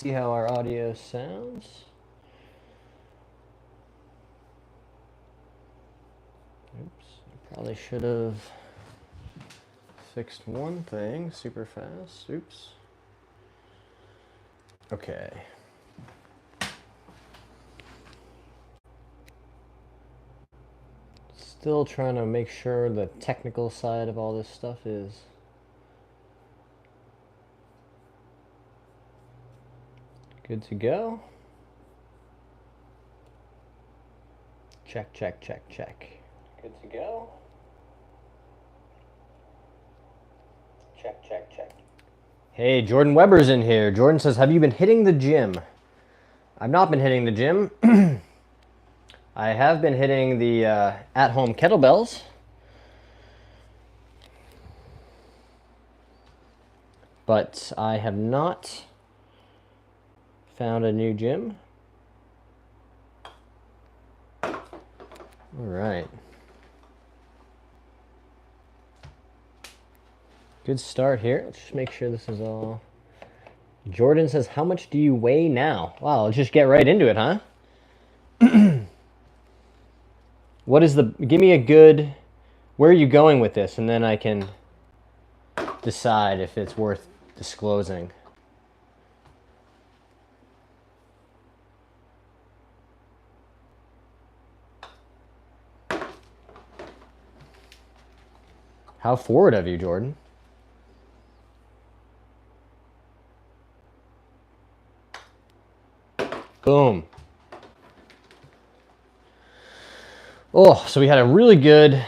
see how our audio sounds. Oops, I probably should have fixed one thing super fast. Oops. Okay. Still trying to make sure the technical side of all this stuff is good to go. Check, check, check, check. Good to go. Check, check, check. Hey, Jordan Weber's in here. Jordan says, have you been hitting the gym? I've not been hitting the gym. I have been hitting the at-home kettlebells. But I have not found a new gym. All right. Good start here. Let's just make sure this is all. Jordan says, how much do you weigh now? Wow, let's just get right into it, huh? What is the, give me a good, where are you going with this? And then I can decide if it's worth disclosing. How forward of you, Jordan? Boom. Oh, so we had a really good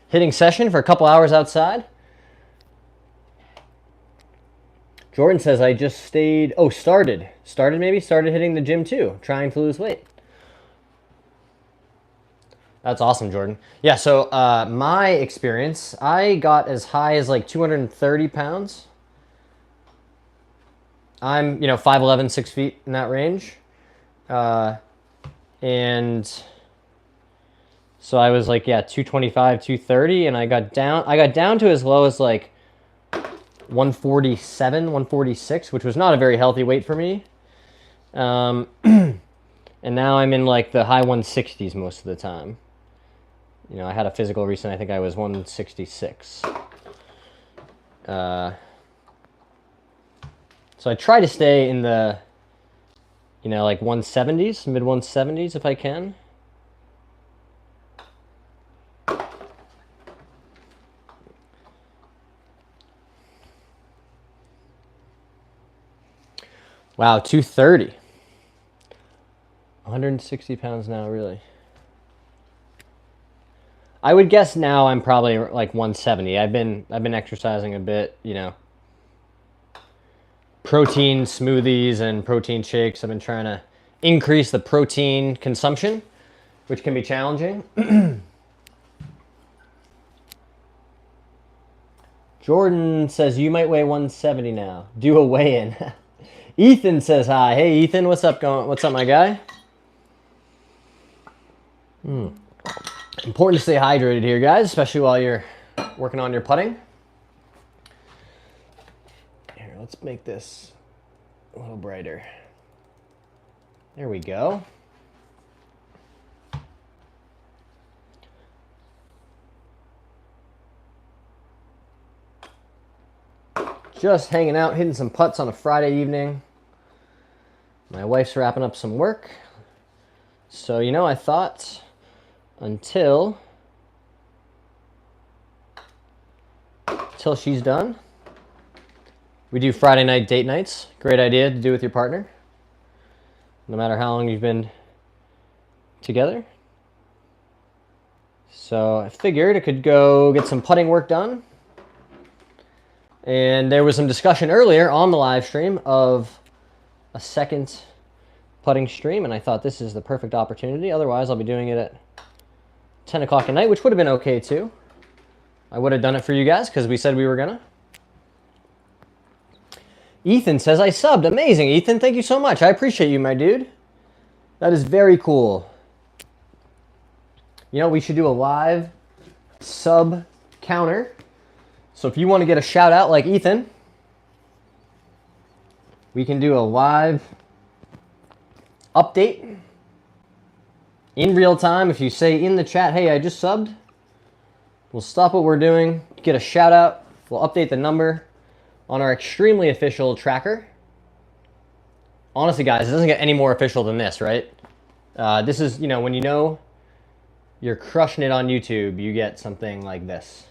hitting session for a couple hours outside. Jordan says I just stayed, started hitting the gym too, trying to lose weight. That's awesome, Jordan. Yeah, so my experience, I got as high as like 230 pounds. I'm, 5'11", 6 feet in that range. And so I was like, 225, 230, and I got down to as low as like 147, 146, which was not a very healthy weight for me. And now I'm in like the high 160s most of the time. I had a physical recently, I think I was 166. So I try to stay in the, like 170s, mid 170s if I can. Wow, 230. 160 pounds now, really. I would guess now I'm probably like 170. I've been exercising a bit, protein smoothies and protein shakes. I've been trying to increase the protein consumption, which can be challenging. Jordan says you might weigh 170 now. Do a weigh-in. Ethan says hi. Hey Ethan, what's up my guy? Important to stay hydrated here, guys, especially while you're working on your putting. Here, let's make this a little brighter. There we go. Just hanging out, hitting some putts on a Friday evening. My wife's wrapping up some work. So, I thought until she's done, we do Friday night date nights. Great idea to do with your partner, no matter how long you've been together. So I figured I could go get some putting work done. And there was some discussion earlier on the live stream of a second putting stream, and I thought this is the perfect opportunity. Otherwise, I'll be doing it at 10 o'clock at night, which would have been okay too. I would have done it for you guys because we said we were gonna. Ethan says I subbed. Amazing, Ethan. Thank you so much. I appreciate you, my dude. That is very cool. We should do a live sub counter. So if you want to get a shout out like Ethan, we can do a live update in real time. If you say in the chat, hey, I just subbed, we'll stop what we're doing, get a shout out. We'll update the number on our extremely official tracker. Honestly, guys, it doesn't get any more official than this, right? This is, you know, when you know you're crushing it on YouTube, you get something like this.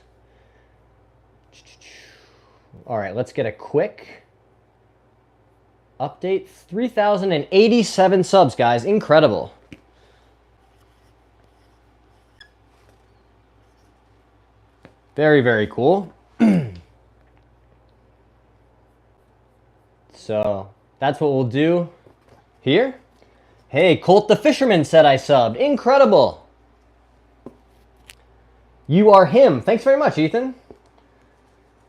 All right, let's get a quick update. 3,087 subs, guys. Incredible. Very, very cool. So that's what we'll do here. Hey, Colt the Fisherman said I subbed. Incredible. You are him. Thanks very much, Ethan.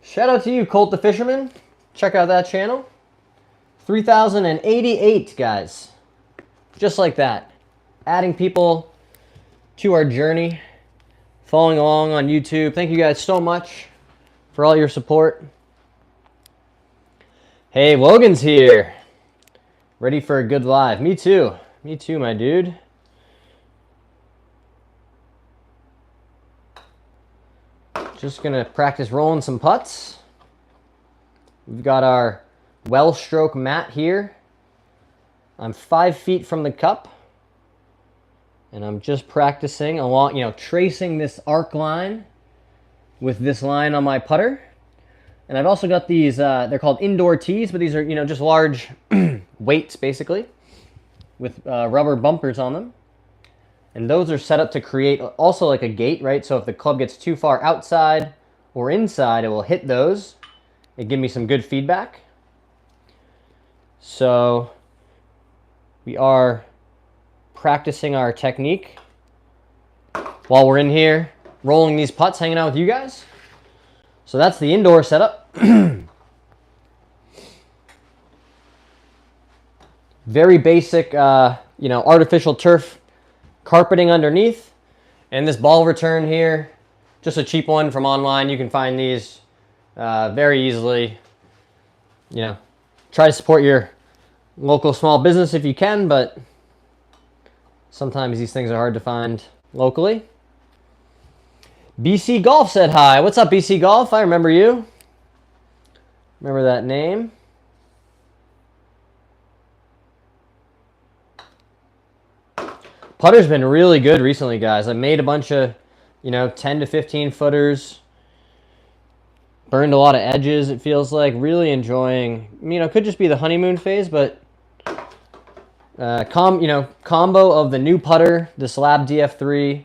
Shout out to you, Colt the Fisherman. Check out that channel. 3,088, guys. Just like that. Adding people to our journey. Following along on YouTube. Thank you guys so much for all your support. Hey, Logan's here. Ready for a good live. Me too. Me too, my dude. Just gonna practice rolling some putts. We've got our well stroke mat here. I'm 5 feet from the cup. And I'm just practicing along, you know, tracing this arc line with this line on my putter. And I've also got these, they're called indoor tees, but these are, you know, just large weights, basically, with rubber bumpers on them. And those are set up to create also like a gate, right? So if the club gets too far outside or inside, it will hit those. It give me some good feedback. So we are practicing our technique while we're in here rolling these putts, hanging out with you guys. So that's the indoor setup. Very basic, you know, artificial turf carpeting underneath. And this ball return here, just a cheap one from online. You can find these very easily. You know, try to support your local small business if you can, but sometimes these things are hard to find locally. BC Golf said hi. What's up, BC Golf? I remember you. Remember that name. Putter's been really good recently, guys. I made a bunch of, you know, 10 to 15 footers. Burned a lot of edges, it feels like. Really enjoying, you know, could just be the honeymoon phase, but combo of the new putter, the Slab DF3,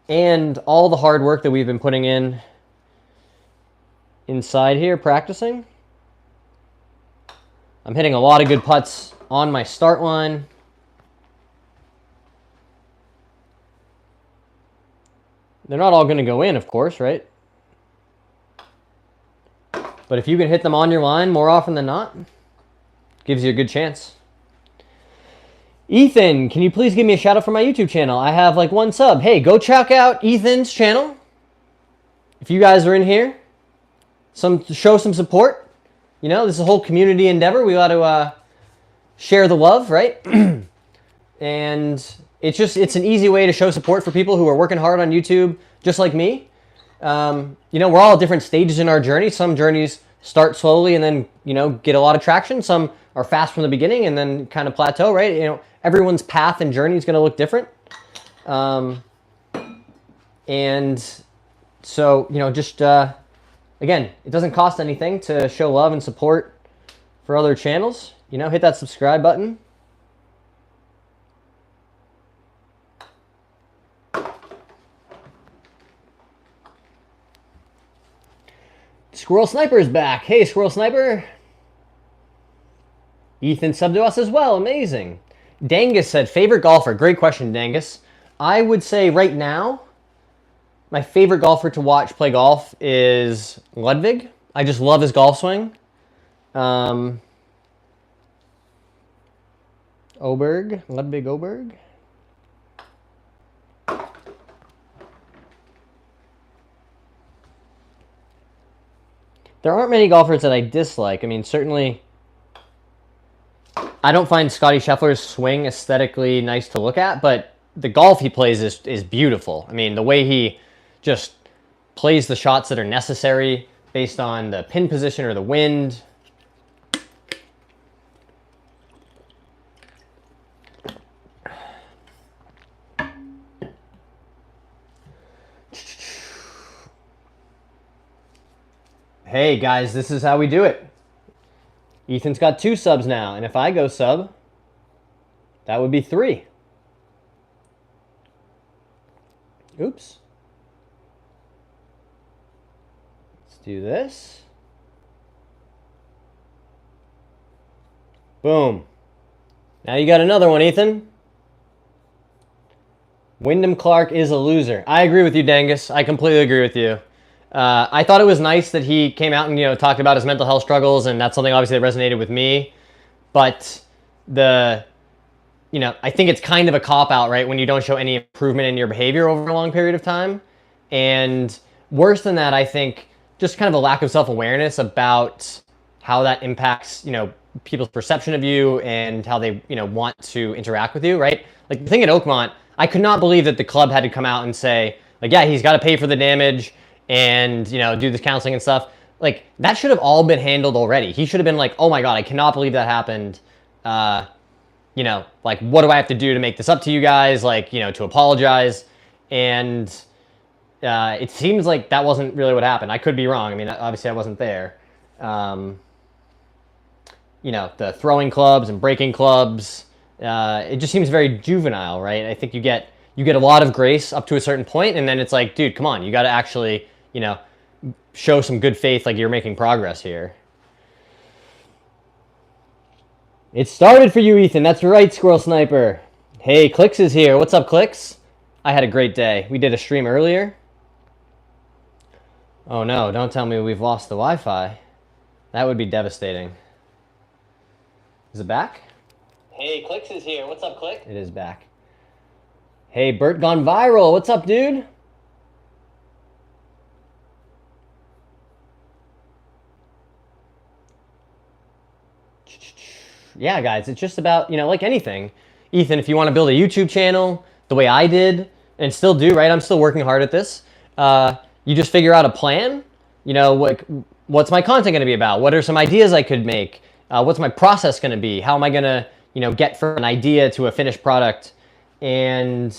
and all the hard work that we've been putting in inside here practicing. I'm hitting a lot of good putts on my start line. They're not all going to go in, of course, right? But if you can hit them on your line more often than not, gives you a good chance. Ethan, can you please give me a shout out for my YouTube channel? I have like 1 sub. Hey, go check out Ethan's channel. If you guys are in here, show some support. You know, this is a whole community endeavor. We got to share the love, right? And it's an easy way to show support for people who are working hard on YouTube, just like me. You know, we're all at different stages in our journey. Some journeys start slowly and then, you know, get a lot of traction. Some are fast from the beginning and then kind of plateau, right? You know, everyone's path and journey is going to look different. And so, you know, just, again, it doesn't cost anything to show love and support for other channels. You know, hit that subscribe button. Squirrel Sniper is back. Hey, Squirrel Sniper. Ethan subbed to us as well. Amazing. Dangus said, favorite golfer. Great question, Dangus. I would say right now, my favorite golfer to watch play golf is Ludwig. I just love his golf swing. Ludwig Oberg. There aren't many golfers that I dislike. I mean, certainly I don't find Scotty Scheffler's swing aesthetically nice to look at, but the golf he plays is beautiful. I mean, the way he just plays the shots that are necessary based on the pin position or the wind. Hey guys, this is how we do it. Ethan's got 2 subs now, and if I go sub, that would be 3. Oops. Let's do this. Boom. Now you got another one, Ethan. Wyndham Clark is a loser. I agree with you, Dangus. I completely agree with you. I thought it was nice that he came out and talked about his mental health struggles, and that's something obviously that resonated with me. But I think it's kind of a cop-out, right, when you don't show any improvement in your behavior over a long period of time. And worse than that, I think just kind of a lack of self-awareness about how that impacts, people's perception of you and how they, want to interact with you, right? Like the thing at Oakmont, I could not believe that the club had to come out and say, like, yeah, he's got to pay for the damage and, do this counseling and stuff. Like, that should have all been handled already. He should have been like, oh my God, I cannot believe that happened. Like, what do I have to do to make this up to you guys? Like, to apologize. And it seems like that wasn't really what happened. I could be wrong. I mean, obviously I wasn't there. The throwing clubs and breaking clubs, it just seems very juvenile, right? I think you get a lot of grace up to a certain point, and then it's like, dude, come on, you got to actually, show some good faith, like you're making progress here. It started for you, Ethan. That's right, Squirrel Sniper. Hey, Clicks is here. What's up, Clicks? I had a great day. We did a stream earlier. Oh no, don't tell me we've lost the Wi-Fi. That would be devastating. Is it back? Hey, Clicks is here. What's up, Click? It is back. Hey, Bert gone viral. What's up, dude? Yeah, guys, it's just about, like anything. Ethan, if you want to build a YouTube channel the way I did and still do, right? I'm still working hard at this. You just figure out a plan. What's my content going to be about? What are some ideas I could make? What's my process going to be? How am I going to, get from an idea to a finished product? And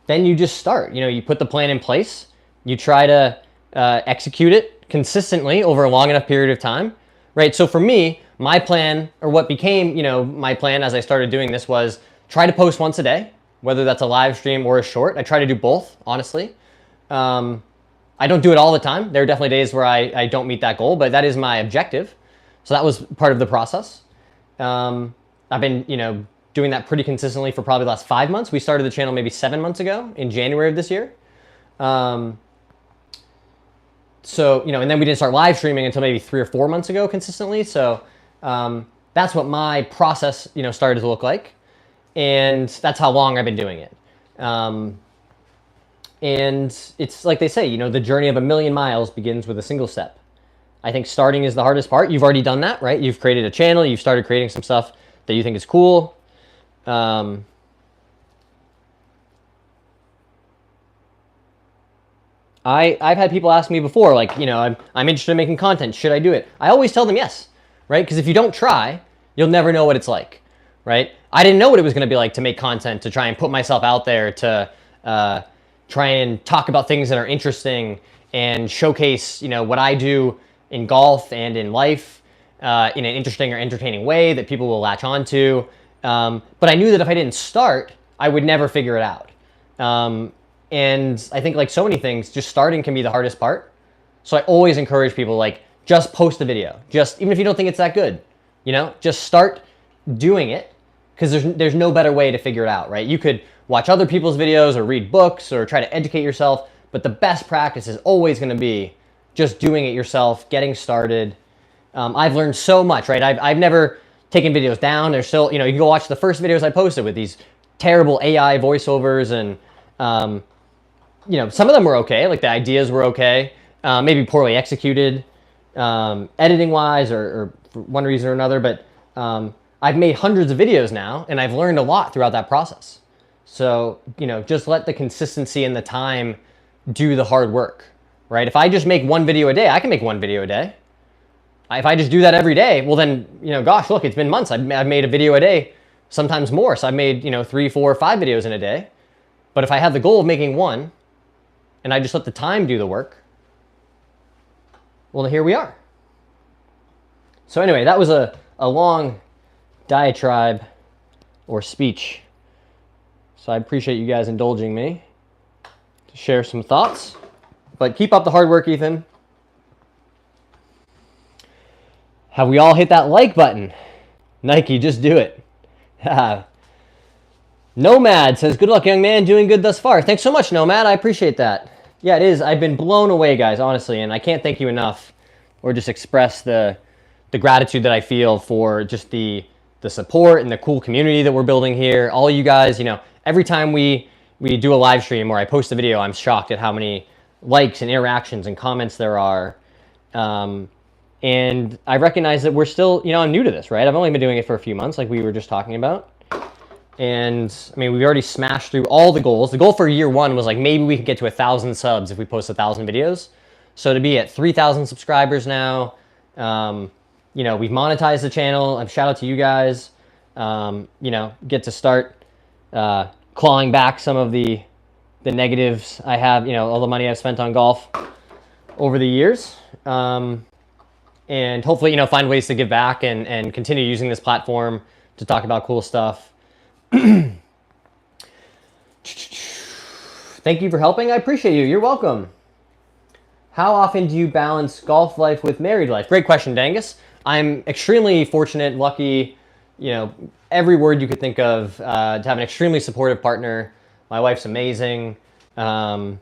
then you just start. You put the plan in place. You try to execute it consistently over a long enough period of time, right? So for me, my plan, or what became, my plan as I started doing this, was try to post once a day, whether that's a live stream or a short. I try to do both, honestly. I don't do it all the time. There are definitely days where I don't meet that goal, but that is my objective. So that was part of the process. I've been, doing that pretty consistently for probably the last 5 months. We started the channel maybe 7 months ago in January of this year. So, and then we didn't start live streaming until maybe 3 or 4 months ago consistently. So that's what my process, started to look like. And that's how long I've been doing it. And it's like they say, the journey of a million miles begins with a single step. I think starting is the hardest part. You've already done that, right? You've created a channel. You've started creating some stuff that you think is cool. I've had people ask me before, like, I'm interested in making content. Should I do it? I always tell them yes, right? Because if you don't try, you'll never know what it's like, right? I didn't know what it was going to be like to make content, to try and put myself out there, to try and talk about things that are interesting and showcase, what I do in golf and in life in an interesting or entertaining way that people will latch on to. But I knew that if I didn't start, I would never figure it out. And I think, like so many things, just starting can be the hardest part. So I always encourage people, like, just post a video. Just, even if you don't think it's that good, just start doing it, because there's no better way to figure it out, right? You could watch other people's videos or read books or try to educate yourself, but the best practice is always going to be just doing it yourself, getting started. I've learned so much, right? I've never taken videos down. There's still, you can go watch the first videos I posted with these terrible AI voiceovers, and some of them were okay, like the ideas were okay, maybe poorly executed, editing wise, or for one reason or another, but I've made hundreds of videos now, and I've learned a lot throughout that process. So, just let the consistency and the time do the hard work, right? If I just make one video a day, I can make one video a day. If I just do that every day, well then, gosh, look, it's been months. I've made a video a day, sometimes more. So I've made, 3, 4, 5 videos in a day. But if I have the goal of making one, and I just let the time do the work, well, here we are. So anyway, that was a long diatribe or speech. So I appreciate you guys indulging me to share some thoughts. But keep up the hard work, Ethan. Have we all hit that like button? Nike, just do it. Nomad says, good luck, young man. Doing good thus far. Thanks so much, Nomad. I appreciate that. Yeah, it is. I've been blown away, guys, honestly, and I can't thank you enough or just express the gratitude that I feel for just the support and the cool community that we're building here. All you guys, every time we do a live stream or I post a video, I'm shocked at how many likes and interactions and comments there are. And I recognize that we're still, I'm new to this, right? I've only been doing it for a few months, like we were just talking about. And I mean, we've already smashed through all the goals. The goal for year one was like, maybe we could get to 1,000 subs if we post 1,000 videos. So to be at 3,000 subscribers now, we've monetized the channel. Shout out to you guys. Get to start clawing back some of the negatives I have, all the money I've spent on golf over the years. And hopefully, find ways to give back and continue using this platform to talk about cool stuff. Thank you for helping. I appreciate you. You're welcome. How often do you balance golf life with married life? Great question, Dangus. I'm extremely fortunate, lucky, every word you could think of, to have an extremely supportive partner. My wife's amazing. And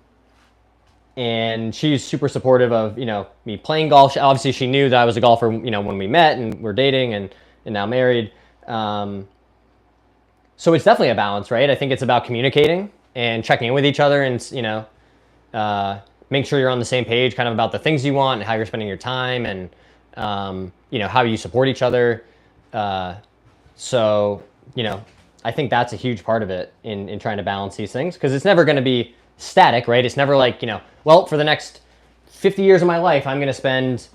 she's super supportive of, me playing golf. Obviously, she knew that I was a golfer, when we met and we're dating and now married. So it's definitely a balance, right? I think it's about communicating and checking in with each other and, make sure you're on the same page kind of about the things you want and how you're spending your time and, how you support each other. So, I think that's a huge part of it in trying to balance these things, because it's never going to be static, right? It's never like, well, for the next 50 years of my life, I'm going to spend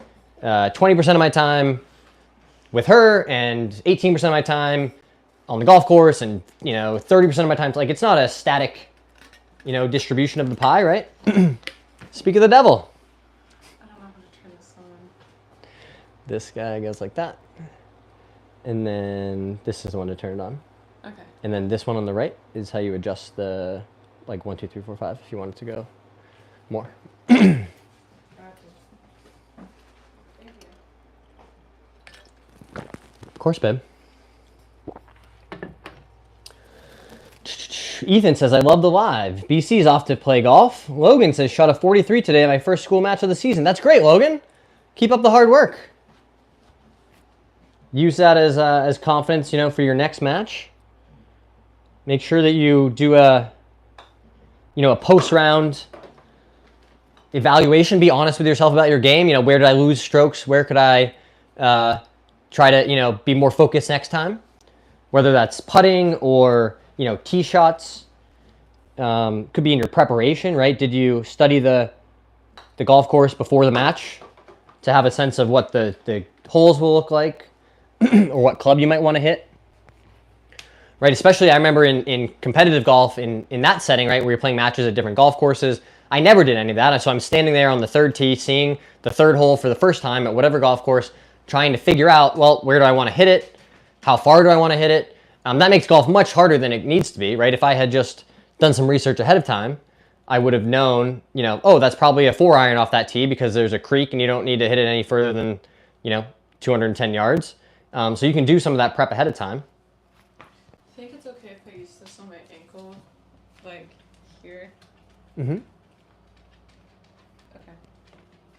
20% of my time with her and 18% of my time on the golf course and, 30% of my time. Like, it's not a static, distribution of the pie, right? Speak of the devil. I don't know how to turn this on. This guy goes like that. And then this is the one to turn it on. Okay. And then this one on the right is how you adjust the, like 1, 2, 3, 4, 5, if you want it to go more. Thank you. Of course, babe. Ethan says, I love the live. BC's off to play golf. Logan says, shot a 43 today at my first school match of the season. That's great, Logan. Keep up the hard work. Use that as confidence, for your next match. Make sure that you do a post-round evaluation. Be honest with yourself about your game. Where did I lose strokes? Where could I try to, be more focused next time? Whether that's putting or, tee shots. Could be in your preparation, right? Did you study the golf course before the match to have a sense of what the holes will look like or what club you might want to hit? Right, especially I remember in competitive golf, in that setting, right, where you're playing matches at different golf courses, I never did any of that. So I'm standing there on the third tee, seeing the third hole for the first time at whatever golf course, trying to figure out, well, where do I want to hit it? How far do I want to hit it? That makes golf much harder than it needs to be, right? If I had just done some research ahead of time, I would have known, oh, that's probably a 4-iron off that tee because there's a creek and you don't need to hit it any further than, 210 yards. So you can do some of that prep ahead of time. I think it's okay if I use this on my ankle, like here. Mm-hmm. Okay.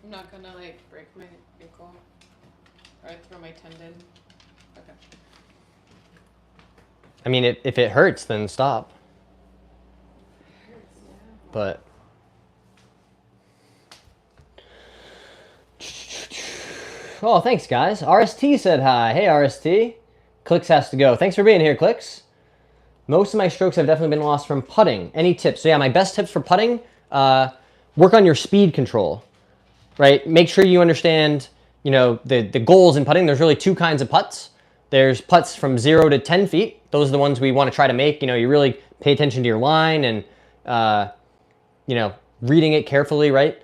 I'm not gonna break my ankle or throw my tendon. Okay. I mean, if it hurts, then stop. It hurts, yeah. But oh, thanks, guys. RST said hi. Hey, RST. Clicks has to go. Thanks for being here, Clicks. Most of my strokes have definitely been lost from putting. Any tips? So yeah, my best tips for putting, work on your speed control, right? Make sure you understand, the goals in putting. There's really two kinds of putts. There's putts from 0 to 10 feet. Those are the ones we want to try to make. You really pay attention to your line and, reading it carefully, right?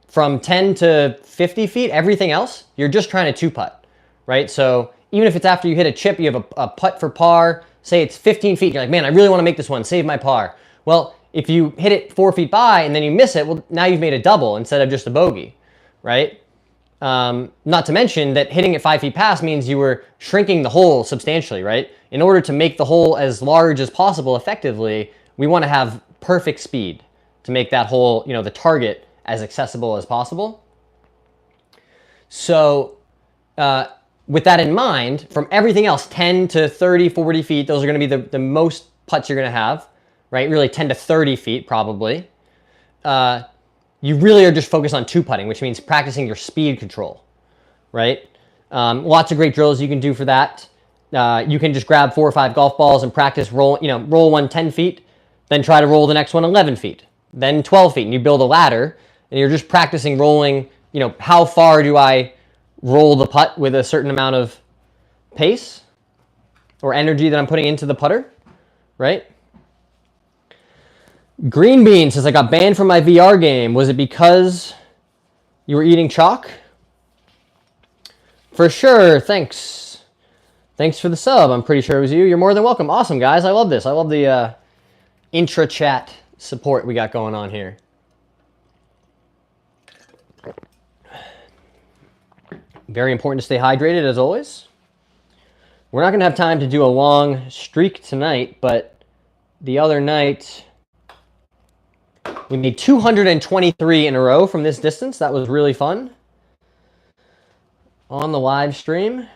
From 10 to 50 feet, everything else, you're just trying to two-putt, right? So even if it's after you hit a chip, you have a putt for par, say it's 15 feet, you're like, man, I really want to make this one, save my par. Well, if you hit it 4 feet by and then you miss it, well, now you've made a double instead of just a bogey, right? Not to mention that hitting it 5 feet past means you were shrinking the hole substantially, right? In order to make the hole as large as possible effectively, we want to have perfect speed to make that hole, the target, as accessible as possible. So with that in mind, from everything else, 10 to 30, 40 feet, those are going to be the most putts you're going to have, right? Really 10 to 30 feet probably. You really are just focused on two-putting, which means practicing your speed control, right? Lots of great drills you can do for that. You can just grab 4 or 5 golf balls and practice roll one 10 feet, then try to roll the next one 11 feet, then 12 feet, and you build a ladder, and you're just practicing rolling, how far do I roll the putt with a certain amount of pace or energy that I'm putting into the putter, right? Green Bean says, I got banned from my VR game. Was it because you were eating chalk? For sure, thanks. Thanks for the sub. I'm pretty sure it was you. You're more than welcome. Awesome, guys. I love this. I love the intra-chat support we got going on here. Very important to stay hydrated, as always. We're not going to have time to do a long streak tonight, but the other night we made 223 in a row from this distance. That was really fun. On the live stream.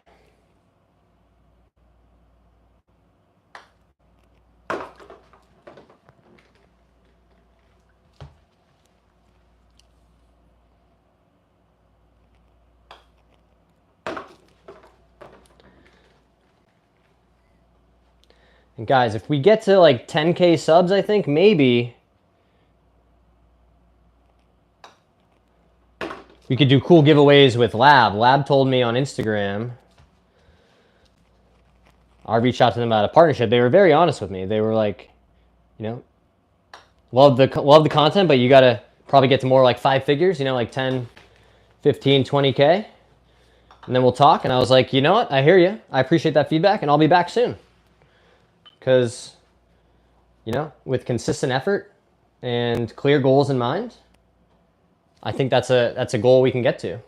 And guys, if we get to like 10K subs, I think maybe we could do cool giveaways with Lab. Lab told me on Instagram. I reached out to them about a partnership. They were very honest with me. They were like, love the content, but you got to probably get to more like 5 figures, like 10, 15, 20K. And then we'll talk. And I was like, you know what? I hear you. I appreciate that feedback, and I'll be back soon. Because, with consistent effort and clear goals in mind, I think that's a goal we can get to.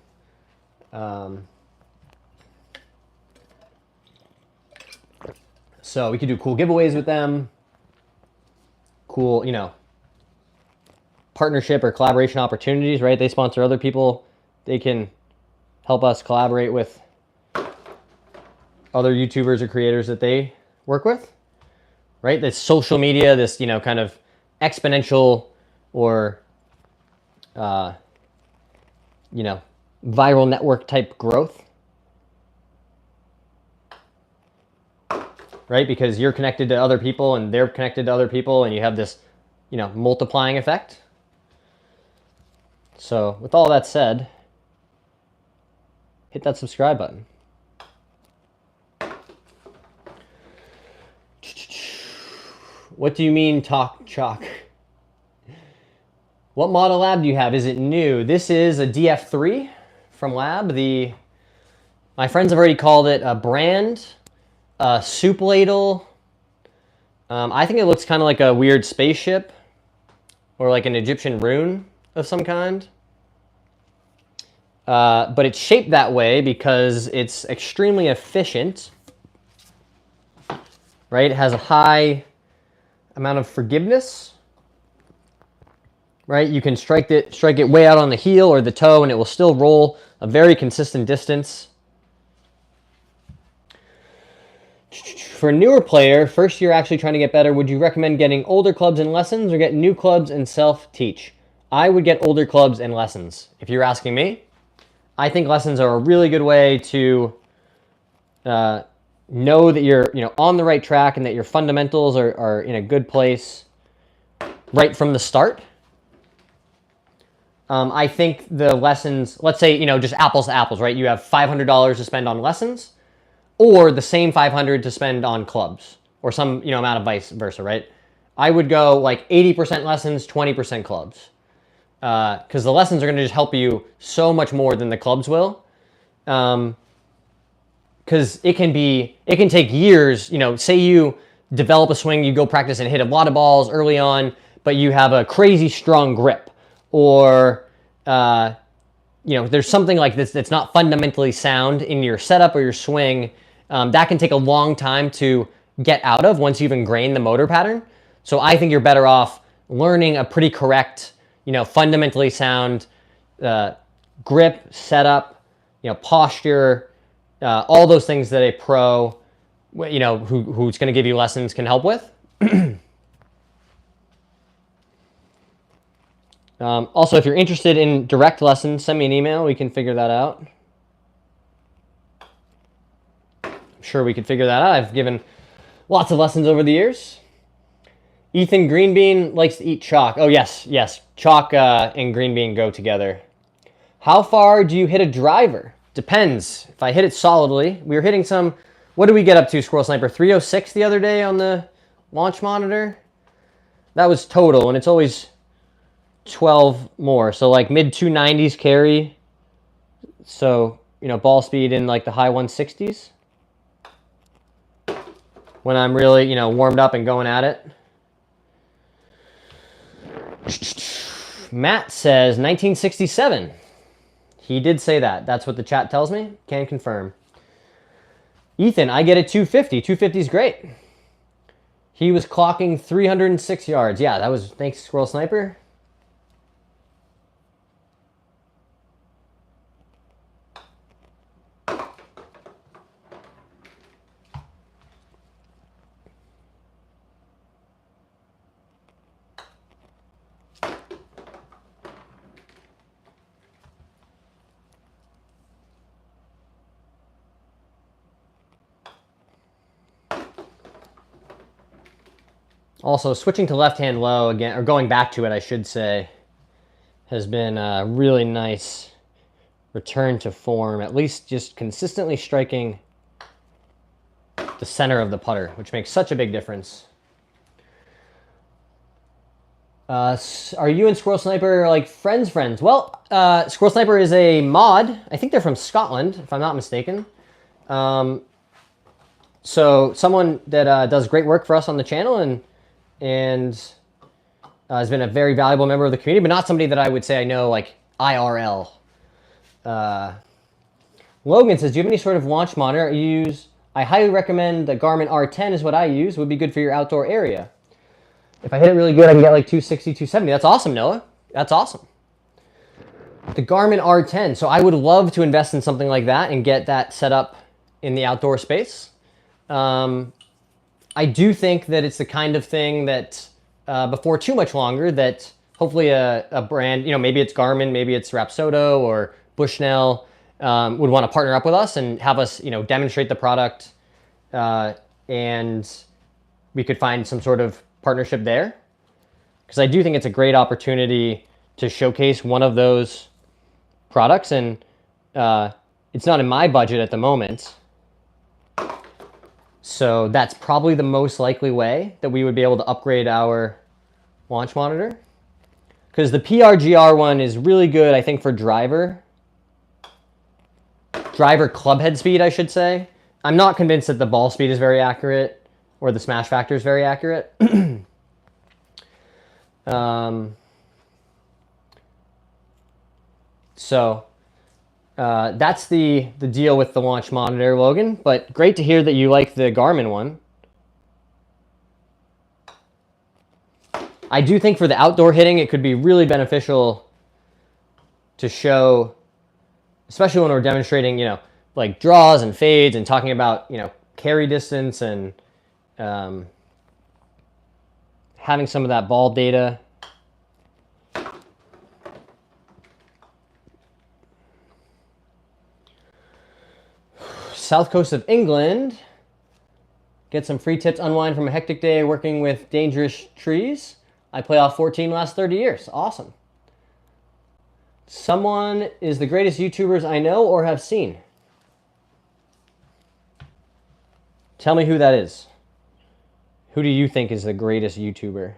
So we could do cool giveaways with them. Cool, partnership or collaboration opportunities, right? They sponsor other people. They can help us collaborate with other YouTubers or creators that they work with. Right? This social media, this, kind of exponential or, viral network type growth. Right? Because you're connected to other people and they're connected to other people and you have this, multiplying effect. So with all that said, hit that subscribe button. What do you mean talk chalk? What model Lab do you have? Is it new? This is a DF3 from Lab. My friends have already called it a brand, a soup ladle. I think it looks kind of like a weird spaceship or like an Egyptian rune of some kind. But it's shaped that way because it's extremely efficient. Right? It has a high amount of forgiveness, right? You can strike it way out on the heel or the toe and it will still roll a very consistent distance. For a newer player, first year actually trying to get better, would you recommend getting older clubs and lessons or get new clubs and self-teach? I would get older clubs and lessons. If you're asking me, I think lessons are a really good way to know that you're on the right track and that your fundamentals are in a good place right from the start. I think the lessons, let's say, just apples to apples, right? You have $500 to spend on lessons or the same 500 to spend on clubs or some, amount of vice versa, right? I would go like 80% lessons, 20% clubs. Because the lessons are going to just help you so much more than the clubs will. Because it can take years, say you develop a swing, you go practice and hit a lot of balls early on, but you have a crazy strong grip, or there's something like this that's not fundamentally sound in your setup or your swing. That can take a long time to get out of once you've ingrained the motor pattern. So I think you're better off learning a pretty correct, fundamentally sound grip, setup, posture, all those things that a pro, who's going to give you lessons can help with. Also, if you're interested in direct lessons, send me an email. We can figure that out. I'm sure we could figure that out. I've given lots of lessons over the years. Ethan Greenbean likes to eat chalk. Oh, yes. Chalk and green bean go together. How far do you hit a driver? Depends. If I hit it solidly, we were hitting some, what did we get up to, Squirrel Sniper? 306 the other day on the launch monitor? That was total, and it's always 12 more. So like mid 290s carry. So, ball speed in like the high 160s. When I'm really, warmed up and going at it. Matt says 1967. He did say that. That's what the chat tells me. Can confirm. Ethan, I get a 250. 250 is great. He was clocking 306 yards. Yeah, that was, thanks, Squirrel Sniper. Also, switching to left-hand low again, or going back to it, I should say, has been a really nice return to form, at least just consistently striking the center of the putter, which makes such a big difference. Are you and Squirrel Sniper like friends? Well, Squirrel Sniper is a mod. I think they're from Scotland, if I'm not mistaken. So someone that does great work for us on the channel and has been a very valuable member of the community, but not somebody that I would say I know like IRL. Logan says, do you have any sort of launch monitor I highly recommend the Garmin R10 is what I use. Would be good for your outdoor area. If I hit it really good, I can get like 260, 270. That's awesome, Noah. That's awesome. The Garmin R10. So I would love to invest in something like that and get that set up in the outdoor space. I do think that it's the kind of thing that before too much longer that hopefully a brand, maybe it's Garmin, maybe it's Rapsodo or Bushnell, would want to partner up with us and have us, demonstrate the product, and we could find some sort of partnership there. Because I do think it's a great opportunity to showcase one of those products, and it's not in my budget at the moment. So that's probably the most likely way that we would be able to upgrade our launch monitor. Because the PRGR one is really good, I think, for driver club head speed, I should say. I'm not convinced that the ball speed is very accurate or the smash factor is very accurate. So that's the deal with the launch monitor, Logan. But great to hear that you like the Garmin one. I do think for the outdoor hitting, it could be really beneficial to show, especially when we're demonstrating, like draws and fades and talking about, carry distance and having some of that ball data. South coast of England. Get some free tips, unwind from a hectic day working with dangerous trees. I play off 14 last 30 years. Awesome. Someone is the greatest YouTubers I know or have seen. Tell me who that is. Who do you think is the greatest YouTuber?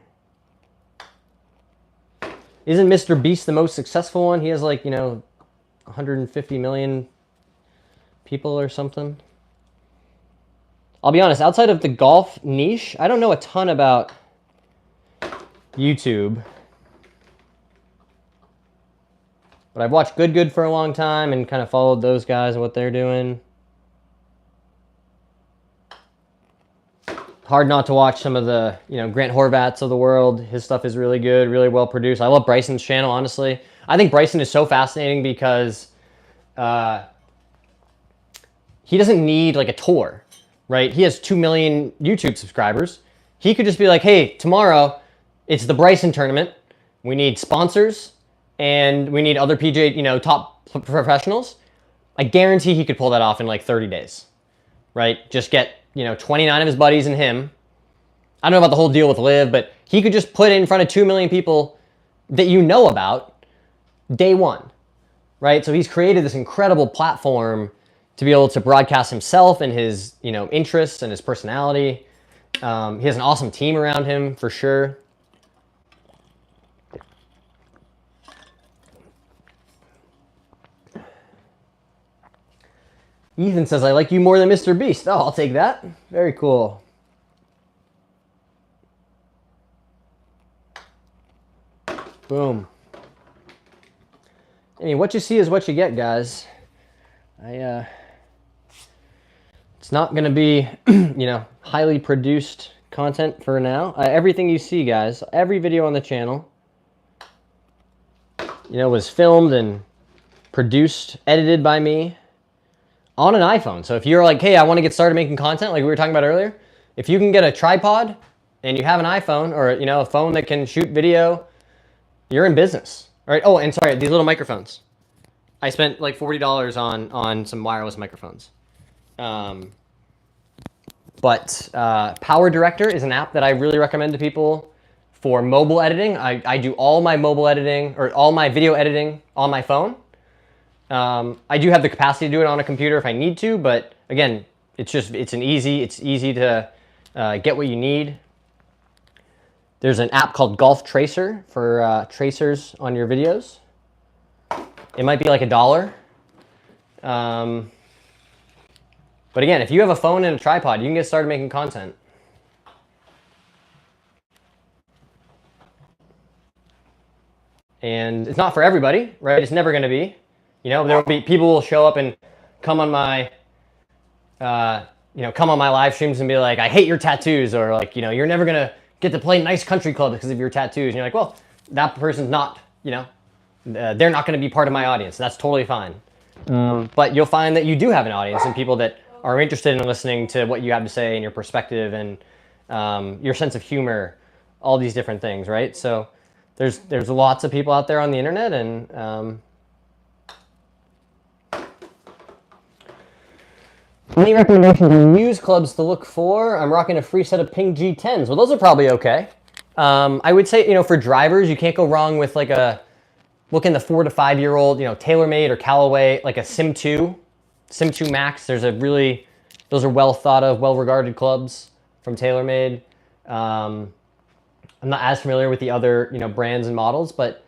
Isn't Mr. Beast the most successful one? He has like, 150 million people or something. I'll be honest, outside of the golf niche, I don't know a ton about YouTube. But I've watched Good for a long time and kind of followed those guys and what they're doing. Hard not to watch some of the, Grant Horvats of the world. His stuff is really good, really well produced. I love Bryson's channel, honestly. I think Bryson is so fascinating because he doesn't need like a tour, right? He has 2 million YouTube subscribers. He could just be like, hey, tomorrow it's the Bryson tournament. We need sponsors and we need other PGA, top professionals. I guarantee he could pull that off in like 30 days, right? Just get 29 of his buddies and him. I don't know about the whole deal with Liv, but he could just put it in front of 2 million people that you know about day one, right? So he's created this incredible platform to be able to broadcast himself and his, interests and his personality. He has an awesome team around him for sure. Ethan says, I like you more than Mr. Beast. Oh, I'll take that. Very cool. Boom. I mean, what you see is what you get, guys. It's not going to be, highly produced content for now. Everything you see, guys, every video on the channel, was filmed and produced, edited by me. On an iPhone. So if you're like, hey, I want to get started making content like we were talking about earlier, if you can get a tripod and you have an iPhone or, a phone that can shoot video, you're in business. All right. Oh, and sorry, these little microphones. I spent like $40 on some wireless microphones. But Power Director is an app that I really recommend to people for mobile editing. I do all my mobile editing or all my video editing on my phone. I do have the capacity to do it on a computer if I need to, but again, it's easy to get what you need. There's an app called Golf Tracer for tracers on your videos. It might be like $1. But again, if you have a phone and a tripod, you can get started making content. And it's not for everybody, right? It's never going to be. There will be people will show up and come on my, come on my live streams and be like, I hate your tattoos, or like, you're never gonna get to play nice country club because of your tattoos. And you're like, well, that person's not, they're not going to be part of my audience. That's totally fine. But you'll find that you do have an audience and people that are interested in listening to what you have to say and your perspective and your sense of humor, all these different things, right? So there's lots of people out there on the internet, and any recommendations on used clubs to look for? I'm rocking a free set of Ping G10s. Well, those are probably okay. I would say, for drivers, you can't go wrong with like look in the 4 to 5 year old, TaylorMade or Callaway, like a Sim 2 Max. Those are well thought of, well regarded clubs from TaylorMade. I'm not as familiar with the other, brands and models, but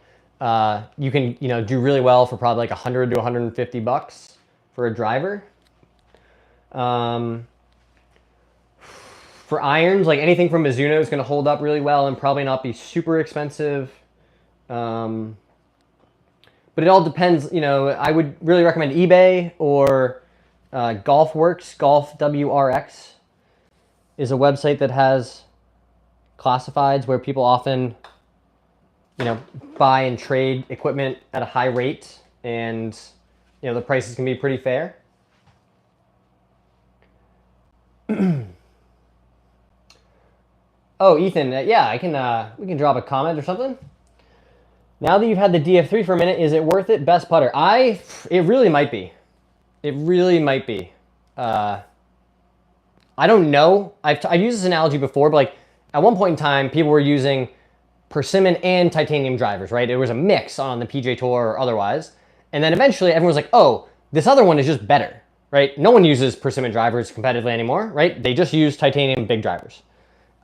you can, do really well for probably like $100 to $150 for a driver. For irons, like anything from Mizuno is going to hold up really well and probably not be super expensive. But it all depends, I would really recommend eBay or GolfWorks. GolfWRX is a website that has classifieds where people often, buy and trade equipment at a high rate, and, the prices can be pretty fair. Oh, Ethan, yeah, we can drop a comment or something. Now that you've had the DF3 for a minute, is it worth it? Best putter? It really might be. It really might be. I don't know. I've used this analogy before, but like at one point in time, people were using persimmon and titanium drivers, right? It was a mix on the PJ Tour or otherwise. And then eventually everyone was like, oh, this other one is just better, right? No one uses persimmon drivers competitively anymore, right? They just use titanium big drivers.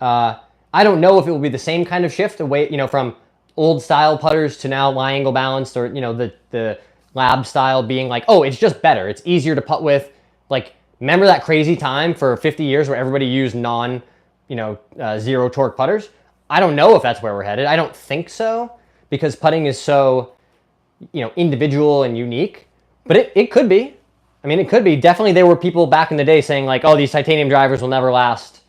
I don't know if it will be the same kind of shift away, from old style putters to now lie angle balanced, or, the lab style being like, oh, it's just better. It's easier to putt with. Like, remember that crazy time for 50 years where everybody used zero torque putters? I don't know if that's where we're headed. I don't think so, because putting is so, individual and unique, but it could be. I mean, it could be. Definitely there were people back in the day saying like, oh, these titanium drivers will never last.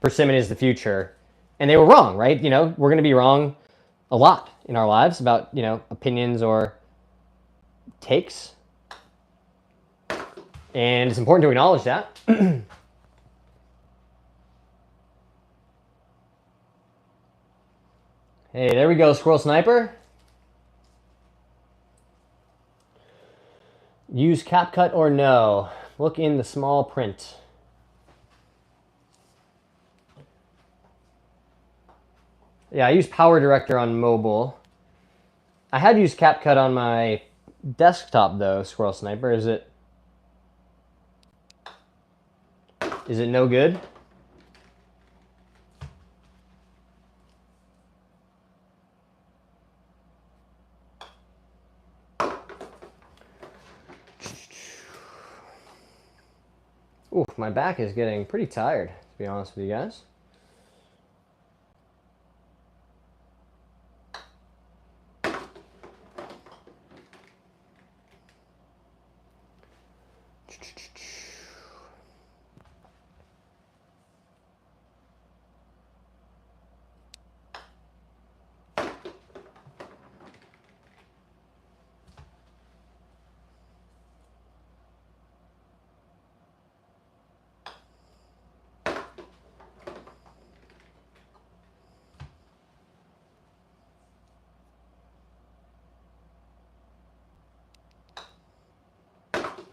Persimmon is the future. And they were wrong, right? We're going to be wrong a lot in our lives about, opinions or takes. And it's important to acknowledge that. Hey, there we go, Squirrel Sniper. Use CapCut or no? Look in the small print. Yeah, I use Power Director on mobile. I had used CapCut on my desktop though, Squirrel Sniper. Is it no good? Ooh, my back is getting pretty tired, to be honest with you guys.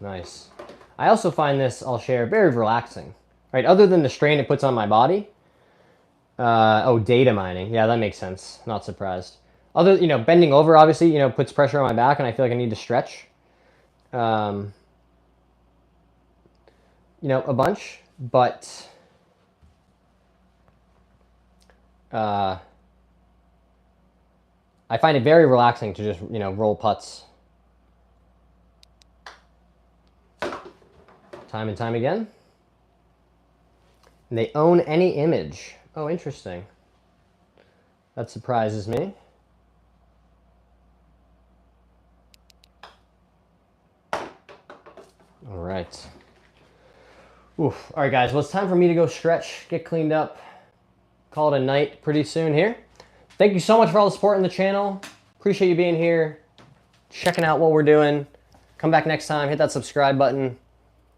Nice. I also find this, I'll share, very relaxing, right? Other than the strain it puts on my body. Data mining. Yeah, that makes sense. Not surprised. Bending over obviously, puts pressure on my back, and I feel like I need to stretch. A bunch, but I find it very relaxing to just, roll putts. Time and time again. And they own any image. Oh, interesting. That surprises me. All right. Oof. All right, guys. Well, it's time for me to go stretch, get cleaned up, call it a night pretty soon here. Thank you so much for all the support in the channel. Appreciate you being here, checking out what we're doing. Come back next time. Hit that subscribe button.